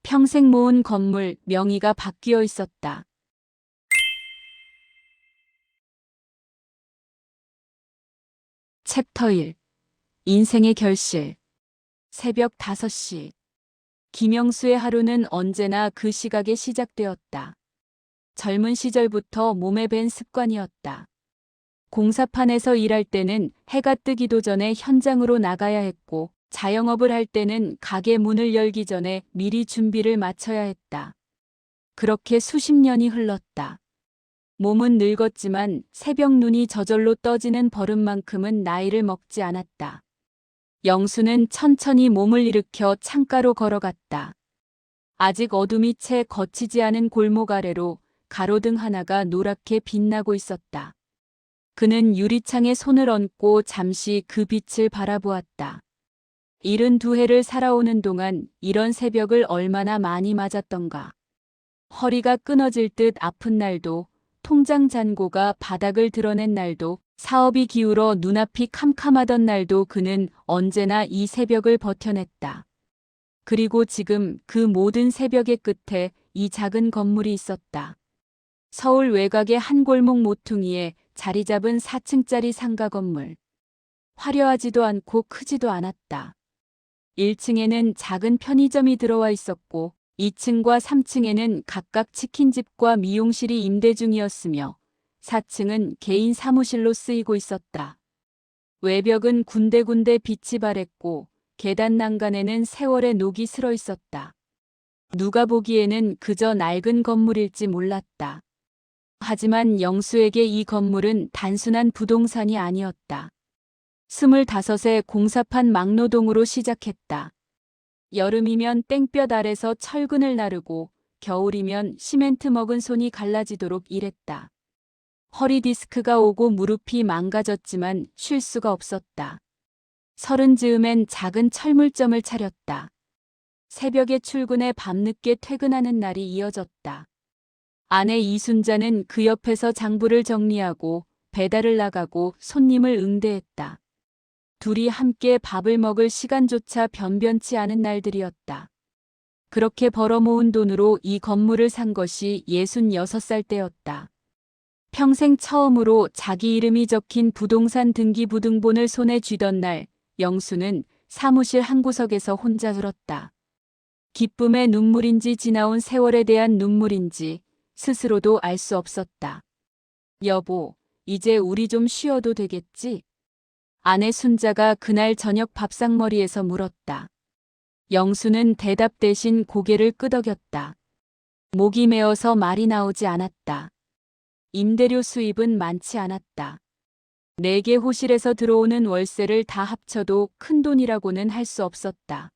평생 모은 건물 명의가 바뀌어 있었다. 챕터 1. 인생의 결실. 새벽 5시. 김영수의 하루는 언제나 그 시각에 시작되었다. 젊은 시절부터 몸에 밴 습관이었다. 공사판에서 일할 때는 해가 뜨기도 전에 현장으로 나가야 했고, 자영업을 할 때는 가게 문을 열기 전에 미리 준비를 마쳐야 했다. 그렇게 수십 년이 흘렀다. 몸은 늙었지만 새벽 눈이 저절로 떠지는 버릇만큼은 나이를 먹지 않았다. 영수는 천천히 몸을 일으켜 창가로 걸어갔다. 아직 어둠이 채 거치지 않은 골목 아래로 가로등 하나가 노랗게 빛나고 있었다. 그는 유리창에 손을 얹고 잠시 그 빛을 바라보았다. 72해를 살아오는 동안 이런 새벽을 얼마나 많이 맞았던가. 허리가 끊어질 듯 아픈 날도, 통장 잔고가 바닥을 드러낸 날도, 사업이 기울어 눈앞이 캄캄하던 날도 그는 언제나 이 새벽을 버텨냈다. 그리고 지금 그 모든 새벽의 끝에 이 작은 건물이 있었다. 서울 외곽의 한 골목 모퉁이에 자리 잡은 4층짜리 상가 건물. 화려하지도 않고 크지도 않았다. 1층에는 작은 편의점이 들어와 있었고 2층과 3층에는 각각 치킨집과 미용실이 임대 중이었으며 4층은 개인 사무실로 쓰이고 있었다. 외벽은 군데군데 빛이 바랬고 계단 난간에는 세월의 녹이 슬어 있었다. 누가 보기에는 그저 낡은 건물일지 몰랐다. 하지만 영수에게 이 건물은 단순한 부동산이 아니었다. 25세 공사판 막노동으로 시작했다. 여름이면 땡볕 아래서 철근을 나르고 겨울이면 시멘트 먹은 손이 갈라지도록 일했다. 허리 디스크가 오고 무릎이 망가졌지만 쉴 수가 없었다. 30 즈음엔 작은 철물점을 차렸다. 새벽에 출근해 밤늦게 퇴근하는 날이 이어졌다. 아내 이순자는 그 옆에서 장부를 정리하고 배달을 나가고 손님을 응대했다. 둘이 함께 밥을 먹을 시간조차 변변치 않은 날들이었다. 그렇게 벌어모은 돈으로 이 건물을 산 것이 66살 때였다. 평생 처음으로 자기 이름이 적힌 부동산 등기부등본을 손에 쥐던 날, 영수는 사무실 한 구석에서 혼자 울었다. 기쁨의 눈물인지 지나온 세월에 대한 눈물인지 스스로도 알 수 없었다. 여보, 이제 우리 좀 쉬어도 되겠지? 아내 순자가 그날 저녁 밥상머리에서 물었다. 영수는 대답 대신 고개를 끄덕였다. 목이 메어서 말이 나오지 않았다. 임대료 수입은 많지 않았다. 4개 호실에서 들어오는 월세를 다 합쳐도 큰 돈이라고는 할 수 없었다.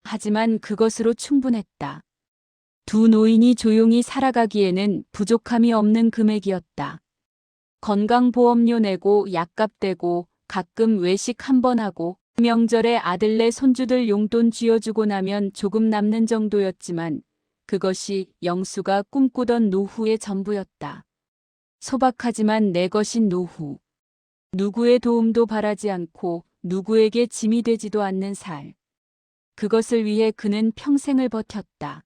하지만 그것으로 충분했다. 두 노인이 조용히 살아가기에는 부족함이 없는 금액이었다. 건강보험료 내고 약값 대고 가끔 외식 한 번 하고 명절에 아들네 손주들 용돈 쥐어주고 나면 조금 남는 정도였지만 그것이 영수가 꿈꾸던 노후의 전부였다. 소박하지만 내 것인 노후. 누구의 도움도 바라지 않고 누구에게 짐이 되지도 않는 살. 그것을 위해 그는 평생을 버텼다.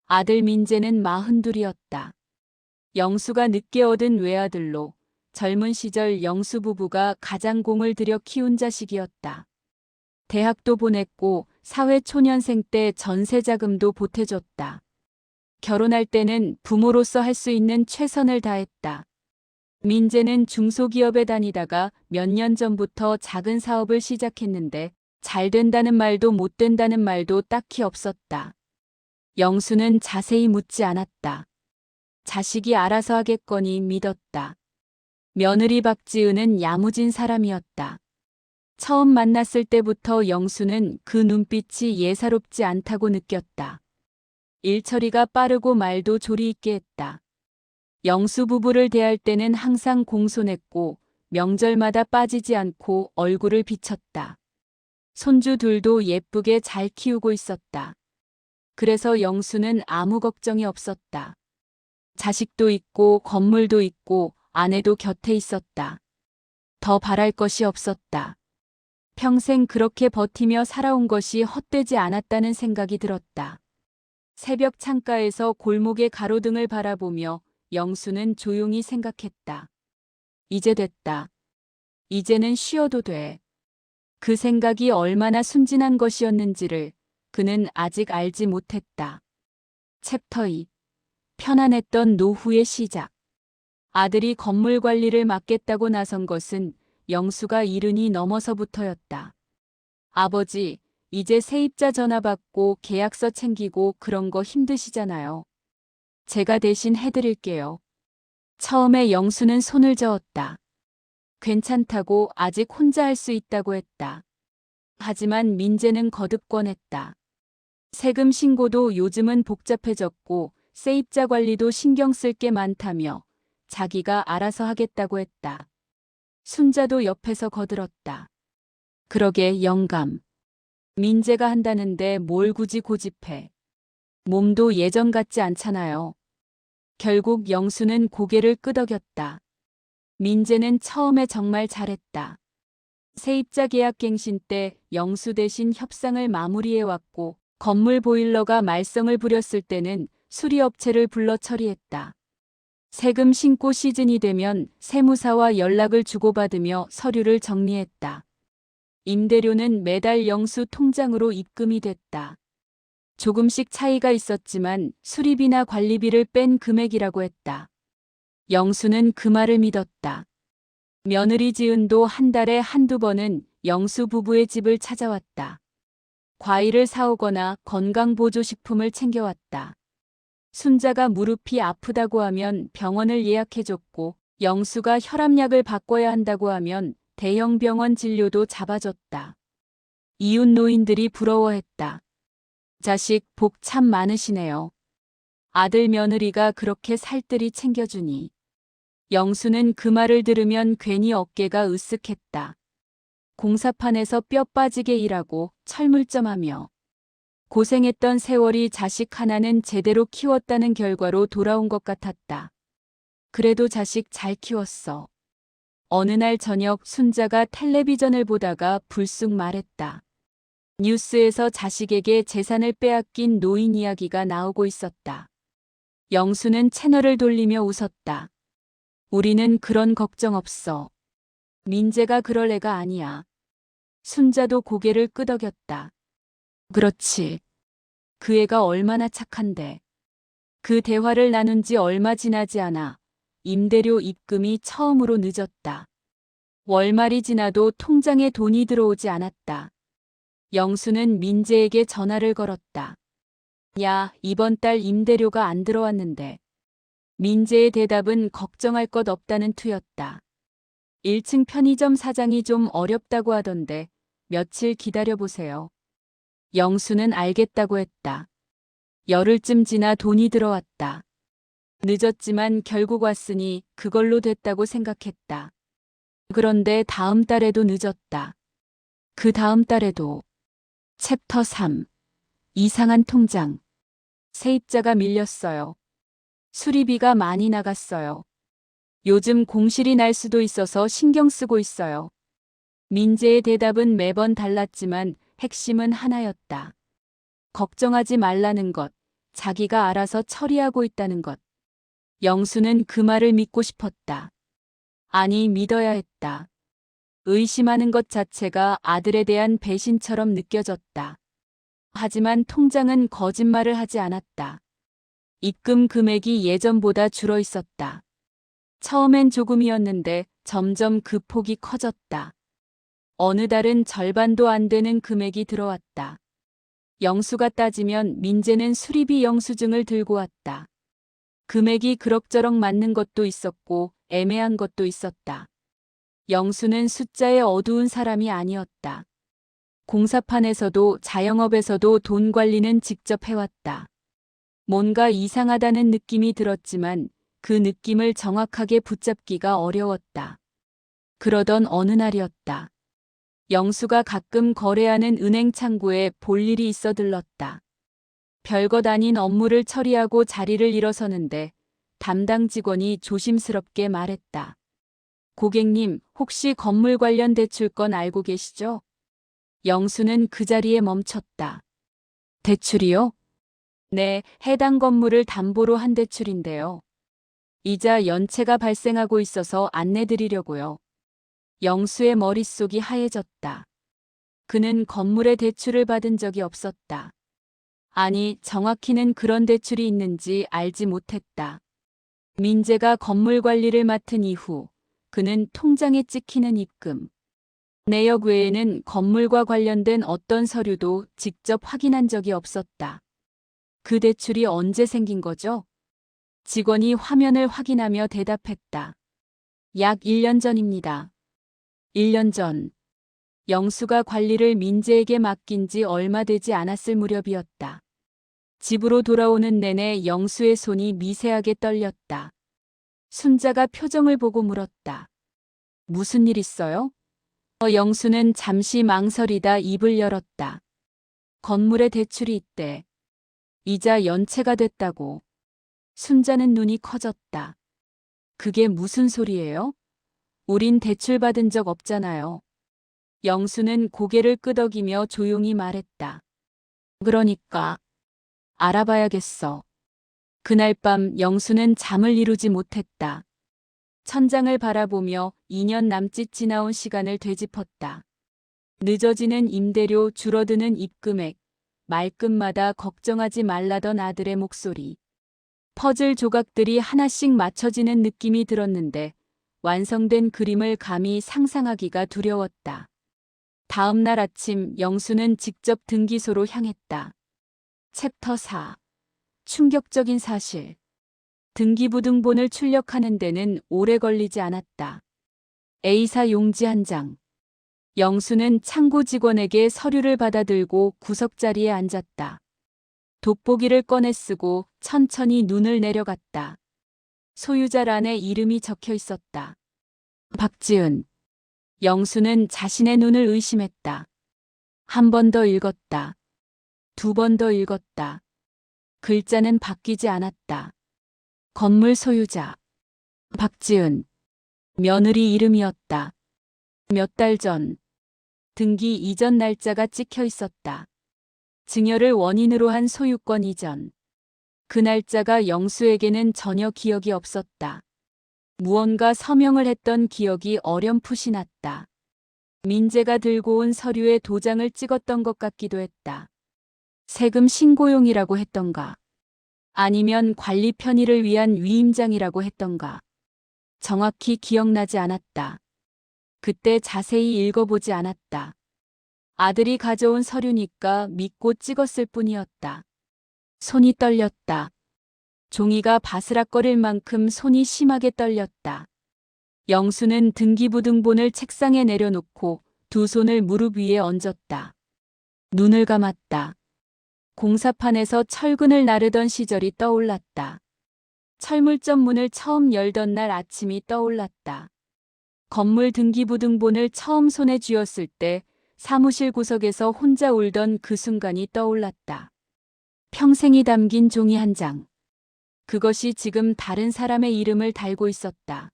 아들 민재는 42이었다. 영수가 늦게 얻은 외아들로 젊은 시절 영수 부부가 가장 공을 들여 키운 자식이었다. 대학도 보냈고 사회초년생 때 전세자금도 보태줬다. 결혼할 때는 부모로서 할 수 있는 최선을 다했다. 민재는 중소기업에 다니다가 몇 년 전부터 작은 사업을 시작했는데 잘 된다는 말도 못 된다는 말도 딱히 없었다. 영수는 자세히 묻지 않았다. 자식이 알아서 하겠거니 믿었다. 며느리 박지은은 야무진 사람이었다. 처음 만났을 때부터 영수는 그 눈빛이 예사롭지 않다고 느꼈다. 일처리가 빠르고 말도 조리 있게 했다. 영수 부부를 대할 때는 항상 공손했고 명절마다 빠지지 않고 얼굴을 비쳤다. 손주 둘도 예쁘게 잘 키우고 있었다. 그래서 영수는 아무 걱정이 없었다. 자식도 있고 건물도 있고 아내도 곁에 있었다. 더 바랄 것이 없었다. 평생 그렇게 버티며 살아온 것이 헛되지 않았다는 생각이 들었다. 새벽 창가에서 골목의 가로등을 바라보며 영수는 조용히 생각했다. 이제 됐다. 이제는 쉬어도 돼. 그 생각이 얼마나 순진한 것이었는지를 그는 아직 알지 못했다. 챕터 2. 편안했던 노후의 시작. 아들이 건물 관리를 맡겠다고 나선 것은 영수가 70이 넘어서부터였다. 아버지, 이제 세입자 전화 받고 계약서 챙기고 그런 거 힘드시잖아요. 제가 대신 해드릴게요. 처음에 영수는 손을 저었다. 괜찮다고, 아직 혼자 할 수 있다고 했다. 하지만 민재는 거듭 권했다. 세금 신고도 요즘은 복잡해졌고 세입자 관리도 신경 쓸 게 많다며 자기가 알아서 하겠다고 했다. 순자도 옆에서 거들었다. 그러게 영감. 민재가 한다는데 뭘 굳이 고집해. 몸도 예전 같지 않잖아요. 결국 영수는 고개를 끄덕였다. 민재는 처음에 정말 잘했다. 세입자 계약 갱신 때 영수 대신 협상을 마무리해왔고 건물 보일러가 말썽을 부렸을 때는 수리업체를 불러 처리했다. 세금 신고 시즌이 되면 세무사와 연락을 주고받으며 서류를 정리했다. 임대료는 매달 영수 통장으로 입금이 됐다. 조금씩 차이가 있었지만 수리비나 관리비를 뺀 금액이라고 했다. 영수는 그 말을 믿었다. 며느리 지은도 한 달에 한두 번은 영수 부부의 집을 찾아왔다. 과일을 사오거나 건강보조식품을 챙겨왔다. 순자가 무릎이 아프다고 하면 병원을 예약해줬고 영수가 혈압약을 바꿔야 한다고 하면 대형 병원 진료도 잡아줬다. 이웃 노인들이 부러워했다. 자식 복 참 많으시네요. 아들 며느리가 그렇게 살뜰히 챙겨주니. 영수는 그 말을 들으면 괜히 어깨가 으쓱했다. 공사판에서 뼈 빠지게 일하고 철물점하며 고생했던 세월이 자식 하나는 제대로 키웠다는 결과로 돌아온 것 같았다. 그래도 자식 잘 키웠어. 어느 날 저녁 순자가 텔레비전을 보다가 불쑥 말했다. 뉴스에서 자식에게 재산을 빼앗긴 노인 이야기가 나오고 있었다. 영수는 채널을 돌리며 웃었다. 우리는 그런 걱정 없어. 민재가 그럴 애가 아니야. 순자도 고개를 끄덕였다. 그렇지. 그 애가 얼마나 착한데. 그 대화를 나눈 지 얼마 지나지 않아 임대료 입금이 처음으로 늦었다. 월말이 지나도 통장에 돈이 들어오지 않았다. 영수는 민재에게 전화를 걸었다. 야, 이번 달 임대료가 안 들어왔는데. 민재의 대답은 걱정할 것 없다는 투였다. 1층 편의점 사장이 좀 어렵다고 하던데 며칠 기다려보세요. 영수는 알겠다고 했다. 열흘쯤 지나 돈이 들어왔다. 늦었지만 결국 왔으니 그걸로 됐다고 생각했다. 그런데 다음 달에도 늦었다. 그 다음 달에도. 챕터 3. 이상한 통장. 세입자가 밀렸어요. 수리비가 많이 나갔어요. 요즘 공실이 날 수도 있어서 신경 쓰고 있어요. 민재의 대답은 매번 달랐지만 핵심은 하나였다. 걱정하지 말라는 것, 자기가 알아서 처리하고 있다는 것. 영수는 그 말을 믿고 싶었다. 아니, 믿어야 했다. 의심하는 것 자체가 아들에 대한 배신처럼 느껴졌다. 하지만 통장은 거짓말을 하지 않았다. 입금 금액이 예전보다 줄어 있었다. 처음엔 조금이었는데 점점 그 폭이 커졌다. 어느 달은 절반도 안 되는 금액이 들어왔다. 영수가 따지면 민재는 수리비 영수증을 들고 왔다. 금액이 그럭저럭 맞는 것도 있었고 애매한 것도 있었다. 영수는 숫자에 어두운 사람이 아니었다. 공사판에서도 자영업에서도 돈 관리는 직접 해왔다. 뭔가 이상하다는 느낌이 들었지만 그 느낌을 정확하게 붙잡기가 어려웠다. 그러던 어느 날이었다. 영수가 가끔 거래하는 은행 창구에 볼 일이 있어 들렀다. 별것 아닌 업무를 처리하고 자리를 일어서는데 담당 직원이 조심스럽게 말했다. 고객님, 혹시 건물 관련 대출건 알고 계시죠? 영수는 그 자리에 멈췄다. 대출이요? 네, 해당 건물을 담보로 한 대출인데요. 이자 연체가 발생하고 있어서 안내드리려고요. 영수의 머릿속이 하얘졌다. 그는 건물의 대출을 받은 적이 없었다. 아니, 정확히는 그런 대출이 있는지 알지 못했다. 민재가 건물 관리를 맡은 이후 그는 통장에 찍히는 입금, 내역 외에는 건물과 관련된 어떤 서류도 직접 확인한 적이 없었다. 그 대출이 언제 생긴 거죠? 직원이 화면을 확인하며 대답했다. 약 1년 전입니다. 1년 전. 영수가 관리를 민재에게 맡긴 지 얼마 되지 않았을 무렵이었다. 집으로 돌아오는 내내 영수의 손이 미세하게 떨렸다. 순자가 표정을 보고 물었다. 무슨 일 있어요? 영수는 잠시 망설이다 입을 열었다. 건물에 대출이 있대. 이자 연체가 됐다고. 순자는 눈이 커졌다. 그게 무슨 소리예요? 우린 대출 받은 적 없잖아요. 영수는 고개를 끄덕이며 조용히 말했다. 그러니까 알아봐야겠어. 그날 밤 영수는 잠을 이루지 못했다. 천장을 바라보며 2년 남짓 지나온 시간을 되짚었다. 늦어지는 임대료, 줄어드는 입금액, 말끝마다 걱정하지 말라던 아들의 목소리. 퍼즐 조각들이 하나씩 맞춰지는 느낌이 들었는데 완성된 그림을 감히 상상하기가 두려웠다. 다음 날 아침 영수는 직접 등기소로 향했다. 챕터 4. 충격적인 사실. 등기부등본을 출력하는 데는 오래 걸리지 않았다. A사 용지 한 장. 영수는 창고 직원에게 서류를 받아들고 구석자리에 앉았다. 돋보기를 꺼내 쓰고 천천히 눈을 내려갔다. 소유자란에 이름이 적혀 있었다. 박지은. 영수는 자신의 눈을 의심했다. 한 번 더 읽었다. 두 번 더 읽었다. 글자는 바뀌지 않았다. 건물 소유자. 박지은. 며느리 이름이었다. 몇 달 전. 등기 이전 날짜가 찍혀 있었다. 증여를 원인으로 한 소유권 이전. 그 날짜가 영수에게는 전혀 기억이 없었다. 무언가 서명을 했던 기억이 어렴풋이 났다. 민재가 들고 온 서류에 도장을 찍었던 것 같기도 했다. 세금 신고용이라고 했던가. 아니면 관리 편의를 위한 위임장이라고 했던가. 정확히 기억나지 않았다. 그때 자세히 읽어보지 않았다. 아들이 가져온 서류니까 믿고 찍었을 뿐이었다. 손이 떨렸다. 종이가 바스락거릴 만큼 손이 심하게 떨렸다. 영수는 등기부등본을 책상에 내려놓고 두 손을 무릎 위에 얹었다. 눈을 감았다. 공사판에서 철근을 나르던 시절이 떠올랐다. 철물점 문을 처음 열던 날 아침이 떠올랐다. 건물 등기부등본을 처음 손에 쥐었을 때 사무실 구석에서 혼자 울던 그 순간이 떠올랐다. 평생이 담긴 종이 한 장. 그것이 지금 다른 사람의 이름을 달고 있었다.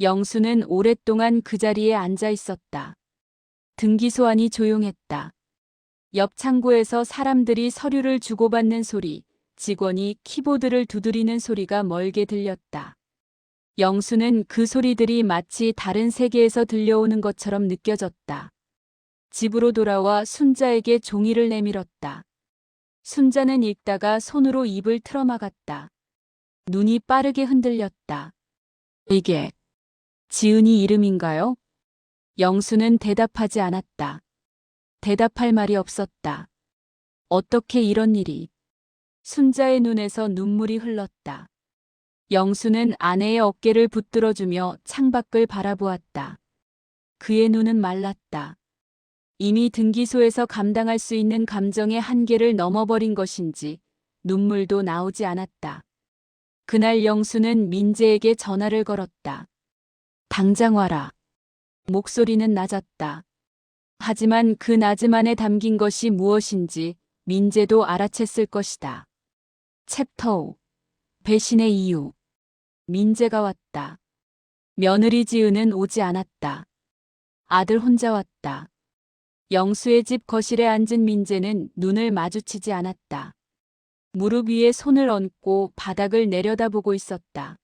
영수는 오랫동안 그 자리에 앉아 있었다. 등기소 안이 조용했다. 옆 창고에서 사람들이 서류를 주고받는 소리, 직원이 키보드를 두드리는 소리가 멀게 들렸다. 영수는 그 소리들이 마치 다른 세계에서 들려오는 것처럼 느껴졌다. 집으로 돌아와 순자에게 종이를 내밀었다. 순자는 읽다가 손으로 입을 틀어막았다. 눈이 빠르게 흔들렸다. 이게 지은이 이름인가요? 영수는 대답하지 않았다. 대답할 말이 없었다. 어떻게 이런 일이? 순자의 눈에서 눈물이 흘렀다. 영수는 아내의 어깨를 붙들어주며 창밖을 바라보았다. 그의 눈은 말랐다. 이미 등기소에서 감당할 수 있는 감정의 한계를 넘어버린 것인지 눈물도 나오지 않았다. 그날 영수는 민재에게 전화를 걸었다. 당장 와라. 목소리는 낮았다. 하지만 그 낮음 안에 담긴 것이 무엇인지 민재도 알아챘을 것이다. 챕터 5. 배신의 이유. 민재가 왔다. 며느리 지은은 오지 않았다. 아들 혼자 왔다. 영수의 집 거실에 앉은 민재는 눈을 마주치지 않았다. 무릎 위에 손을 얹고 바닥을 내려다보고 있었다.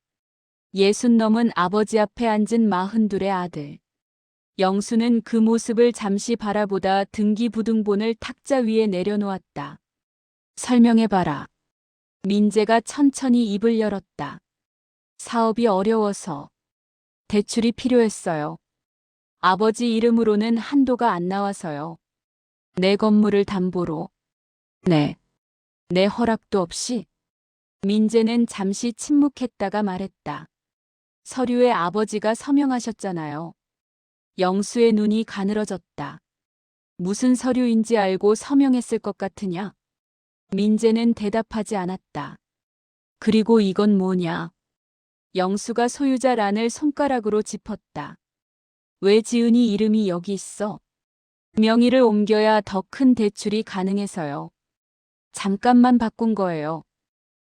60 넘은 아버지 앞에 앉은 42의 아들. 영수는 그 모습을 잠시 바라보다 등기부등본을 탁자 위에 내려놓았다. 설명해봐라. 민재가 천천히 입을 열었다. 사업이 어려워서 대출이 필요했어요. 아버지 이름으로는 한도가 안 나와서요. 내 건물을 담보로. 네. 내 허락도 없이. 민재는 잠시 침묵했다가 말했다. 서류에 아버지가 서명하셨잖아요. 영수의 눈이 가늘어졌다. 무슨 서류인지 알고 서명했을 것 같으냐? 민재는 대답하지 않았다. 그리고 이건 뭐냐? 영수가 소유자 란을 손가락으로 짚었다. 왜 지은이 이름이 여기 있어? 명의를 옮겨야 더 큰 대출이 가능해서요. 잠깐만 바꾼 거예요.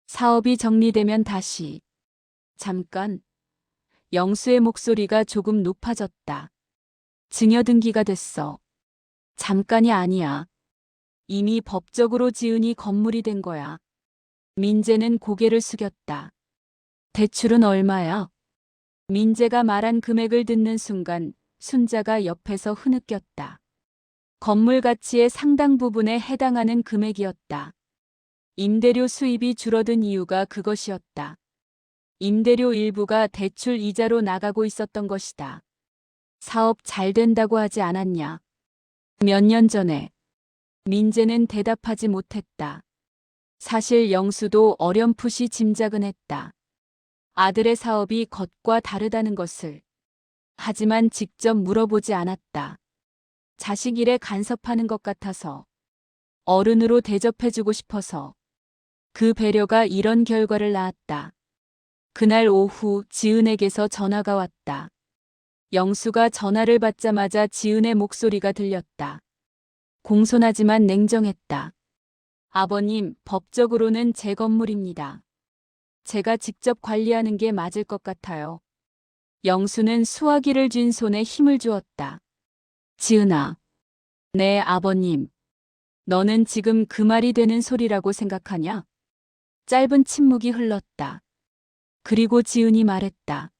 사업이 정리되면 다시. 잠깐. 영수의 목소리가 조금 높아졌다. 증여 등기가 됐어. 잠깐이 아니야. 이미 법적으로 지은이 건물이 된 거야. 민재는 고개를 숙였다. 대출은 얼마야? 민재가 말한 금액을 듣는 순간 순자가 옆에서 흐느꼈다. 건물 가치의 상당 부분에 해당하는 금액이었다. 임대료 수입이 줄어든 이유가 그것이었다. 임대료 일부가 대출 이자로 나가고 있었던 것이다. 사업 잘 된다고 하지 않았냐? 몇 년 전에. 민재는 대답하지 못했다. 사실 영수도 어렴풋이 짐작은 했다. 아들의 사업이 겉과 다르다는 것을. 하지만 직접 물어보지 않았다. 자식 일에 간섭하는 것 같아서. 어른으로 대접해주고 싶어서. 그 배려가 이런 결과를 낳았다. 그날 오후 지은에게서 전화가 왔다. 영수가 전화를 받자마자 지은의 목소리가 들렸다. 공손하지만 냉정했다. 아버님, 법적으로는 제 건물입니다. 제가 직접 관리하는 게 맞을 것 같아요. 영수는 수화기를 쥔 손에 힘을 주었다. 지은아. 네, 아버님. 너는 지금 그 말이 되는 소리라고 생각하냐? 짧은 침묵이 흘렀다. 그리고 지은이 말했다.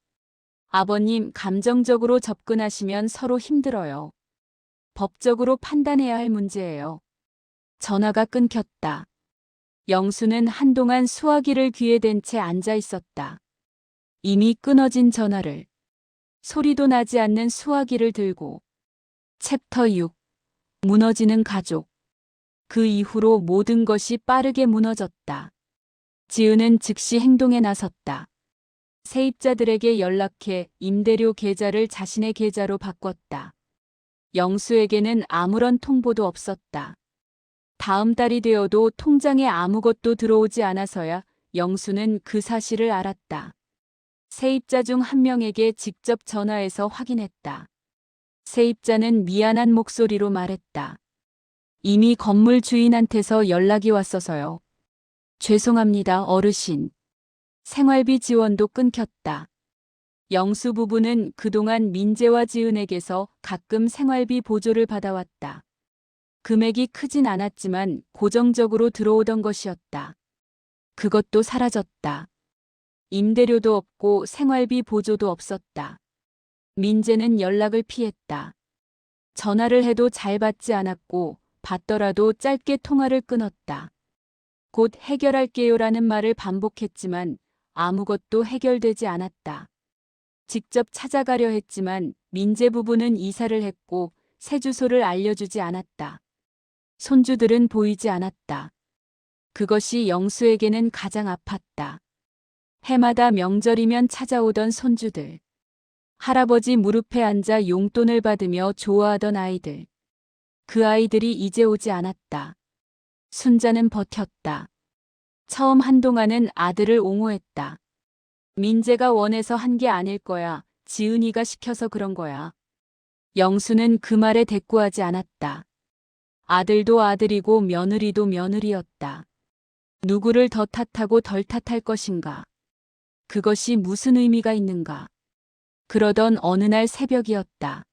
아버님, 감정적으로 접근하시면 서로 힘들어요. 법적으로 판단해야 할 문제예요. 전화가 끊겼다. 영수는 한동안 수화기를 귀에 댄 채 앉아 있었다. 이미 끊어진 전화를, 소리도 나지 않는 수화기를 들고. 챕터 6. 무너지는 가족. 그 이후로 모든 것이 빠르게 무너졌다. 지은은 즉시 행동에 나섰다. 세입자들에게 연락해 임대료 계좌를 자신의 계좌로 바꿨다. 영수에게는 아무런 통보도 없었다. 다음 달이 되어도 통장에 아무것도 들어오지 않아서야 영수는 그 사실을 알았다. 세입자 중 한 명에게 직접 전화해서 확인했다. 세입자는 미안한 목소리로 말했다. 이미 건물 주인한테서 연락이 왔어서요. 죄송합니다, 어르신. 생활비 지원도 끊겼다. 영수 부부는 그동안 민재와 지은에게서 가끔 생활비 보조를 받아왔다. 금액이 크진 않았지만 고정적으로 들어오던 것이었다. 그것도 사라졌다. 임대료도 없고 생활비 보조도 없었다. 민재는 연락을 피했다. 전화를 해도 잘 받지 않았고 받더라도 짧게 통화를 끊었다. 곧 해결할게요라는 말을 반복했지만 아무것도 해결되지 않았다. 직접 찾아가려 했지만 민재 부부는 이사를 했고 새 주소를 알려주지 않았다. 손주들은 보이지 않았다. 그것이 영수에게는 가장 아팠다. 해마다 명절이면 찾아오던 손주들. 할아버지 무릎에 앉아 용돈을 받으며 좋아하던 아이들. 그 아이들이 이제 오지 않았다. 순자는 버텼다. 처음 한동안은 아들을 옹호했다. 민재가 원해서 한 게 아닐 거야. 지은이가 시켜서 그런 거야. 영수는 그 말에 대꾸하지 않았다. 아들도 아들이고 며느리도 며느리였다. 누구를 더 탓하고 덜 탓할 것인가? 그것이 무슨 의미가 있는가? 그러던 어느 날 새벽이었다.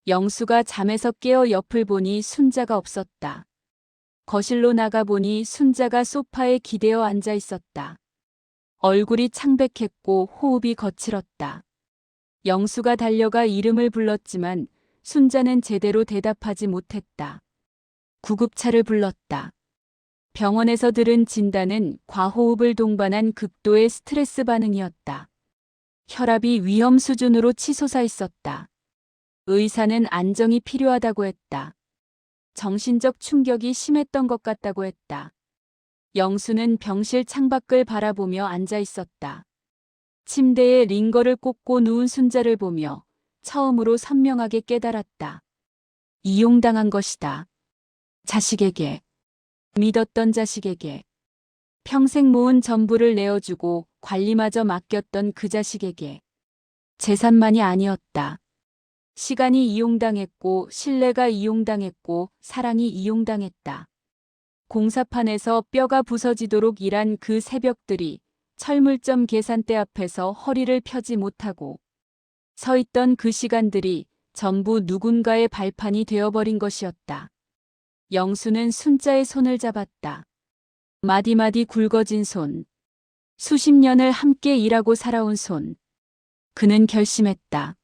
영수가 잠에서 깨어 옆을 보니 순자가 없었다. 거실로 나가보니 순자가 소파에 기대어 앉아 있었다. 얼굴이 창백했고 호흡이 거칠었다. 영수가 달려가 이름을 불렀지만 순자는 제대로 대답하지 못했다. 구급차를 불렀다. 병원에서 들은 진단은 과호흡을 동반한 극도의 스트레스 반응이었다. 혈압이 위험 수준으로 치솟아 있었다. 의사는 안정이 필요하다고 했다. 정신적 충격이 심했던 것 같다고 했다. 영수는 병실 창밖을 바라보며 앉아 있었다. 침대에 링거를 꽂고 누운 순자를 보며 처음으로 선명하게 깨달았다. 이용당한 것이다. 자식에게. 믿었던 자식에게. 평생 모은 전부를 내어주고 관리마저 맡겼던 그 자식에게. 재산만이 아니었다. 시간이 이용당했고 신뢰가 이용당했고 사랑이 이용당했다. 공사판에서 뼈가 부서지도록 일한 그 새벽들이 철물점 계산대 앞에서 허리를 펴지 못하고 서 있던 그 시간들이 전부 누군가의 발판이 되어버린 것이었다. 영수는 순자의 손을 잡았다. 마디마디 굵어진 손. 수십 년을 함께 일하고 살아온 손. 그는 결심했다.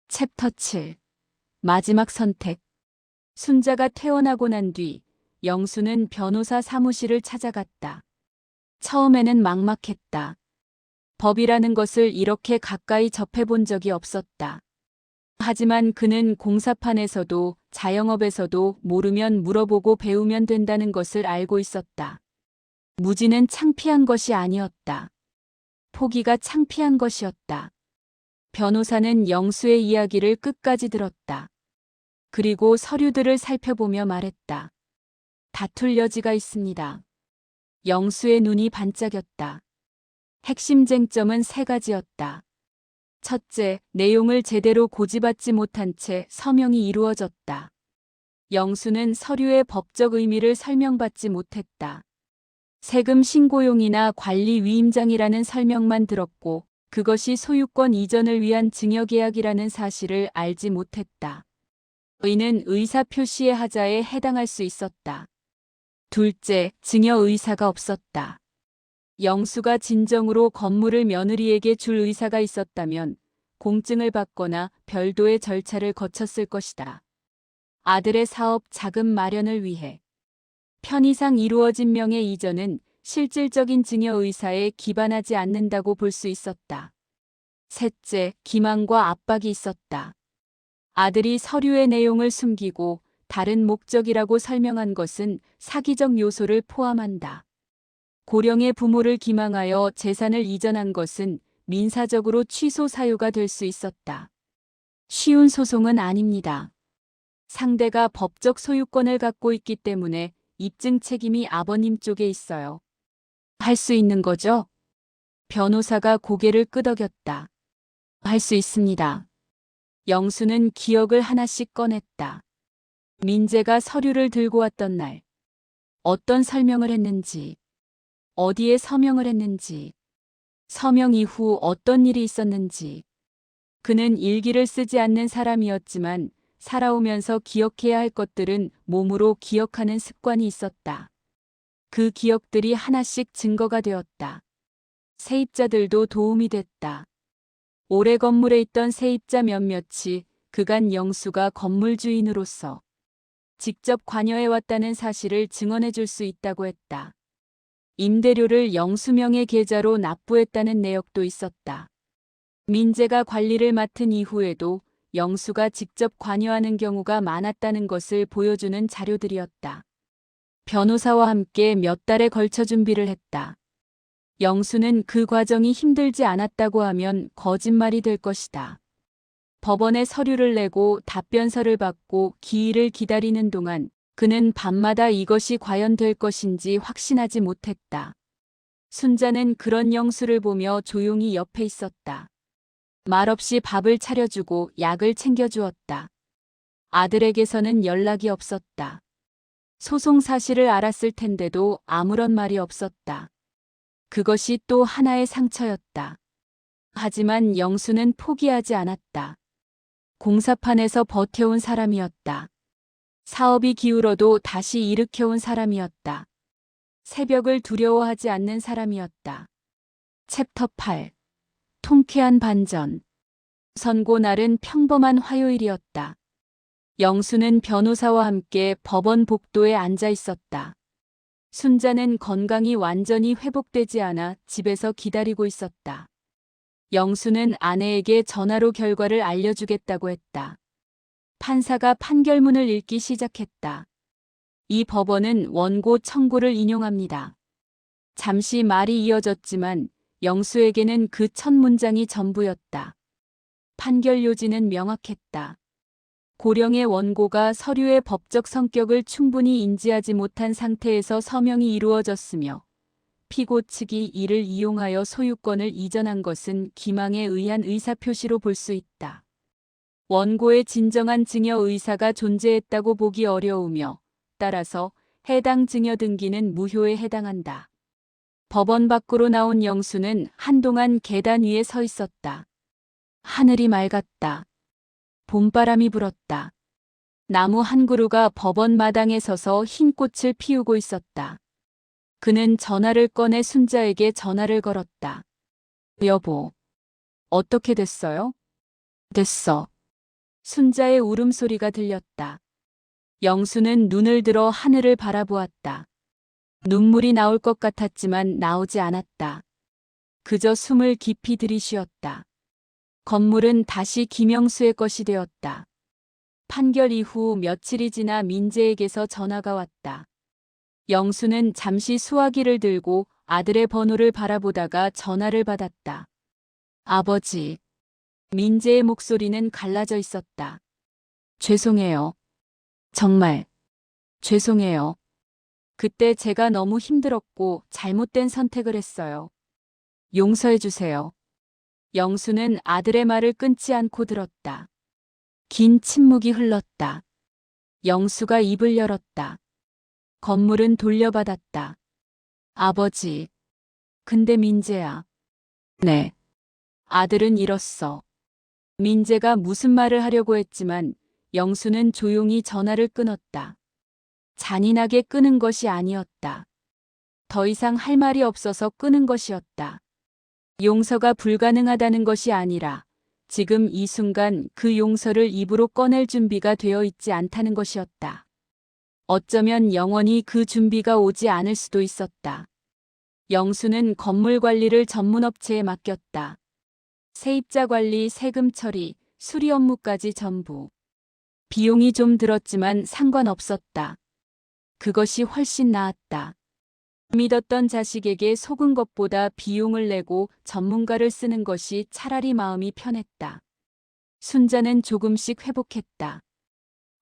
챕터 7. 마지막 선택. 순자가 퇴원하고 난 뒤 영수는 변호사 사무실을 찾아갔다. 처음에는 막막했다. 법이라는 것을 이렇게 가까이 접해본 적이 없었다. 하지만 그는 공사판에서도 자영업에서도 모르면 물어보고 배우면 된다는 것을 알고 있었다. 무지는 창피한 것이 아니었다. 포기가 창피한 것이었다. 변호사는 영수의 이야기를 끝까지 들었다. 그리고 서류들을 살펴보며 말했다. 다툴 여지가 있습니다. 영수의 눈이 반짝였다. 핵심 쟁점은 세 가지였다. 첫째, 내용을 제대로 고지받지 못한 채 서명이 이루어졌다. 영수는 서류의 법적 의미를 설명받지 못했다. 세금 신고용이나 관리 위임장이라는 설명만 들었고 그것이 소유권 이전을 위한 증여계약이라는 사실을 알지 못했다. 이는 의사 표시의 하자에 해당할 수 있었다. 둘째, 증여 의사가 없었다. 영수가 진정으로 건물을 며느리에게 줄 의사가 있었다면 공증을 받거나 별도의 절차를 거쳤을 것이다. 아들의 사업 자금 마련을 위해. 편의상 이루어진 명예 이전은 실질적인 증여 의사에 기반하지 않는다고 볼 수 있었다. 셋째, 기만과 압박이 있었다. 아들이 서류의 내용을 숨기고 다른 목적이라고 설명한 것은 사기적 요소를 포함한다. 고령의 부모를 기망하여 재산을 이전한 것은 민사적으로 취소 사유가 될 수 있었다. 쉬운 소송은 아닙니다. 상대가 법적 소유권을 갖고 있기 때문에 입증 책임이 아버님 쪽에 있어요. 할 수 있는 거죠? 변호사가 고개를 끄덕였다. 할 수 있습니다. 영수는 기억을 하나씩 꺼냈다. 민재가 서류를 들고 왔던 날, 어떤 설명을 했는지, 어디에 서명을 했는지, 서명 이후 어떤 일이 있었는지. 그는 일기를 쓰지 않는 사람이었지만 살아오면서 기억해야 할 것들은 몸으로 기억하는 습관이 있었다. 그 기억들이 하나씩 증거가 되었다. 세입자들도 도움이 됐다. 올해 건물에 있던 세입자 몇몇이 그간 영수가 건물 주인으로서 직접 관여해왔다는 사실을 증언해 줄 수 있다고 했다. 임대료를 영수명의 계좌로 납부했다는 내역도 있었다. 민재가 관리를 맡은 이후에도 영수가 직접 관여하는 경우가 많았다는 것을 보여주는 자료들이었다. 변호사와 함께 몇 달에 걸쳐 준비를 했다. 영수는 그 과정이 힘들지 않았다고 하면 거짓말이 될 것이다. 법원에 서류를 내고 답변서를 받고 기일을 기다리는 동안 그는 밤마다 이것이 과연 될 것인지 확신하지 못했다. 순자는 그런 영수를 보며 조용히 옆에 있었다. 말없이 밥을 차려주고 약을 챙겨주었다. 아들에게서는 연락이 없었다. 소송 사실을 알았을 텐데도 아무런 말이 없었다. 그것이 또 하나의 상처였다. 하지만 영수는 포기하지 않았다. 공사판에서 버텨온 사람이었다. 사업이 기울어도 다시 일으켜온 사람이었다. 새벽을 두려워하지 않는 사람이었다. 챕터 8. 통쾌한 반전. 선고 날은 평범한 화요일이었다. 영수는 변호사와 함께 법원 복도에 앉아 있었다. 순자는 건강이 완전히 회복되지 않아 집에서 기다리고 있었다. 영수는 아내에게 전화로 결과를 알려주겠다고 했다. 판사가 판결문을 읽기 시작했다. 이 법원은 원고 청구를 인용합니다. 잠시 말이 이어졌지만 영수에게는 그 첫 문장이 전부였다. 판결 요지는 명확했다. 고령의 원고가 서류의 법적 성격을 충분히 인지하지 못한 상태에서 서명이 이루어졌으며 피고 측이 이를 이용하여 소유권을 이전한 것은 기망에 의한 의사표시로 볼 수 있다. 원고의 진정한 증여 의사가 존재했다고 보기 어려우며 따라서 해당 증여 등기는 무효에 해당한다. 법원 밖으로 나온 영수는 한동안 계단 위에 서 있었다. 하늘이 맑았다. 봄바람이 불었다. 나무 한 그루가 법원 마당에 서서 흰 꽃을 피우고 있었다. 그는 전화를 꺼내 순자에게 전화를 걸었다. 여보, 어떻게 됐어요? 됐어. 순자의 울음소리가 들렸다. 영수는 눈을 들어 하늘을 바라보았다. 눈물이 나올 것 같았지만 나오지 않았다. 그저 숨을 깊이 들이쉬었다. 건물은 다시 김영수의 것이 되었다. 판결 이후 며칠이 지나 민재에게서 전화가 왔다. 영수는 잠시 수화기를 들고 아들의 번호를 바라보다가 전화를 받았다. 아버지. 민재의 목소리는 갈라져 있었다. 죄송해요. 정말 죄송해요. 그때 제가 너무 힘들었고 잘못된 선택을 했어요. 용서해 주세요. 영수는 아들의 말을 끊지 않고 들었다. 긴 침묵이 흘렀다. 영수가 입을 열었다. 건물은 돌려받았다. 아버지. 근데 민재야. 네. 아들은 잃었어. 민재가 무슨 말을 하려고 했지만 영수는 조용히 전화를 끊었다. 잔인하게 끊은 것이 아니었다. 더 이상 할 말이 없어서 끊은 것이었다. 용서가 불가능하다는 것이 아니라 지금 이 순간 그 용서를 입으로 꺼낼 준비가 되어 있지 않다는 것이었다. 어쩌면 영원히 그 준비가 오지 않을 수도 있었다. 영수는 건물 관리를 전문업체에 맡겼다. 세입자 관리, 세금 처리, 수리 업무까지 전부. 비용이 좀 들었지만 상관없었다. 그것이 훨씬 나았다. 믿었던 자식에게 속은 것보다 비용을 내고 전문가를 쓰는 것이 차라리 마음이 편했다. 순자는 조금씩 회복했다.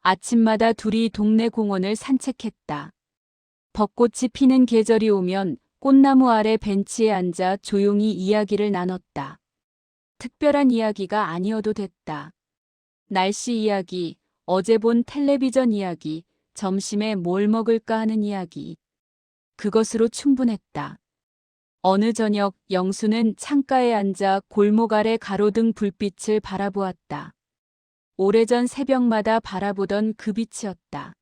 아침마다 둘이 동네 공원을 산책했다. 벚꽃이 피는 계절이 오면 꽃나무 아래 벤치에 앉아 조용히 이야기를 나눴다. 특별한 이야기가 아니어도 됐다. 날씨 이야기, 어제 본 텔레비전 이야기, 점심에 뭘 먹을까 하는 이야기. 그것으로 충분했다. 어느 저녁 영수는 창가에 앉아 골목 아래 가로등 불빛을 바라보았다. 오래전 새벽마다 바라보던 그 빛이었다.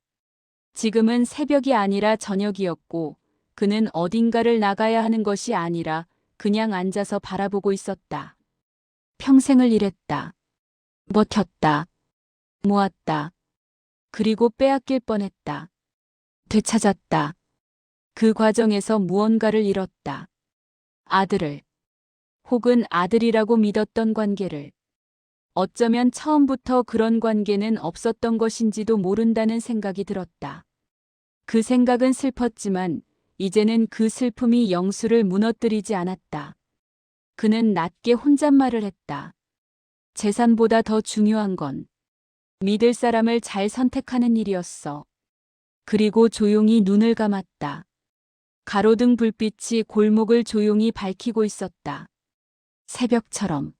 지금은 새벽이 아니라 저녁이었고 그는 어딘가를 나가야 하는 것이 아니라 그냥 앉아서 바라보고 있었다. 평생을 일했다. 버텼다. 모았다. 그리고 빼앗길 뻔했다. 되찾았다. 그 과정에서 무언가를 잃었다. 아들을. 혹은 아들이라고 믿었던 관계를. 어쩌면 처음부터 그런 관계는 없었던 것인지도 모른다는 생각이 들었다. 그 생각은 슬펐지만 이제는 그 슬픔이 영수를 무너뜨리지 않았다. 그는 낮게 혼잣말을 했다. 재산보다 더 중요한 건 믿을 사람을 잘 선택하는 일이었어. 그리고 조용히 눈을 감았다. 가로등 불빛이 골목을 조용히 밝히고 있었다. 새벽처럼.